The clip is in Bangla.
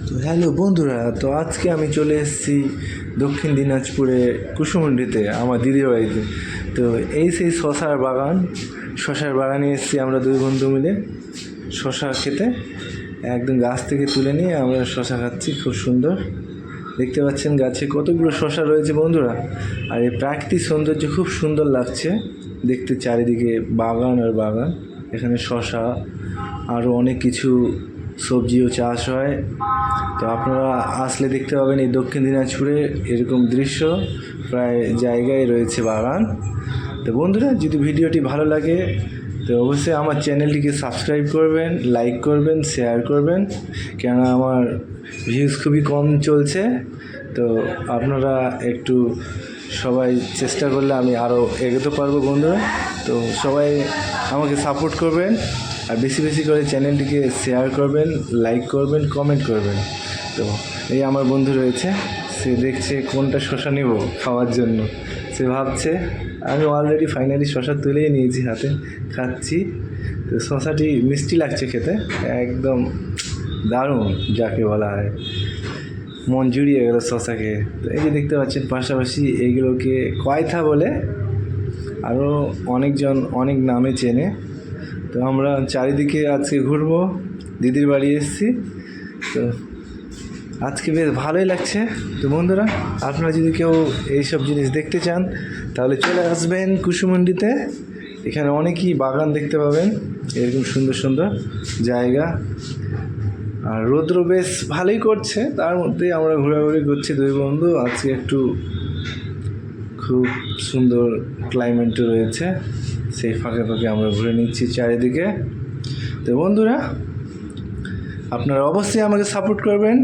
তো হ্যালো বন্ধুরা, তো আজকে আমি চলে এসেছি দক্ষিণ দিনাজপুরে কুসুমুন্ডিতে আমার দিদির বাড়িতে। তো এই সেই শশার বাগানে এসেছি আমরা দুই বন্ধু মিলে শশা খেতে। একদম গাছ থেকে তুলে নিয়ে আমরা শশা খাচ্ছি, খুব সুন্দর দেখতে পাচ্ছেন গাছে কতগুলো শশা রয়েছে বন্ধুরা। আর এই প্রাকৃতিক সৌন্দর্য খুব সুন্দর লাগছে দেখতে, চারিদিকে বাগান আর বাগান। এখানে শশা আরও অনেক কিছু সবজিও চাষ হয়। তো আপনারা আসলে দেখতে পাবেন এই দক্ষিণ দিনাজপুরে এরকম দৃশ্য প্রায় জায়গায় রয়েছে বাগান। তো বন্ধুরা, যদি ভিডিওটি ভালো লাগে তো অবশ্যই আমার চ্যানেলটিকে সাবস্ক্রাইব করবেন, লাইক করবেন, শেয়ার করবেন, কেননা আমার ভিউজ খুবই কম চলছে। তো আপনারা একটু সবাই চেষ্টা করলে আমি আরও এগোতে পারবো বন্ধুরা। তো সবাই আমাকে সাপোর্ট করবেন আর বেশি বেশি করে চ্যানেলটিকে শেয়ার করবেন, লাইক করবেন, কমেন্ট করবেন। তো এই আমার বন্ধু রয়েছে, সে দেখছে কোনটা শশা নেব খাওয়ার জন্য। সে ভাবছে, আমি অলরেডি ফাইনালি শশা তুলেই নিয়েছি, হাতে খাচ্ছি। তো শশাটি মিষ্টি লাগছে খেতে, একদম দারুণ যাকে বলা হয়, মন জুড়িয়ে গেল শশাকে। তো এই যে দেখতে পাচ্ছেন পাশাপাশি এইগুলোকে কয়থা বলে, আরও অনেকজন অনেক নামে চেনে। তো আমরা চারিদিকে আজকে ঘুরবো, দিদির বাড়ি এসেছি। তো আজকে বেশ ভালোই লাগছে। তো বন্ধুরা, আপনারা যদি কেউ এইসব জিনিস দেখতে চান তাহলে চলে আসবেন কুসুমুন্ডিতে। এখানে অনেকই বাগান দেখতে পাবেন, এরকম সুন্দর সুন্দর জায়গা। আর রৌদ্র বেশ ভালোই করছে, তার মধ্যেই আমরা ঘোরাঘুরি করছি দুই বন্ধু। আজকে একটু খুব সুন্দর ক্লাইমেটও রয়েছে, সেই ফাঁকে ফাঁকে আমরা ঘুরে নিচ্ছি চারিদিকে। তো বন্ধুরা, আপনারা অবশ্যই আমাকে সাপোর্ট করবেন।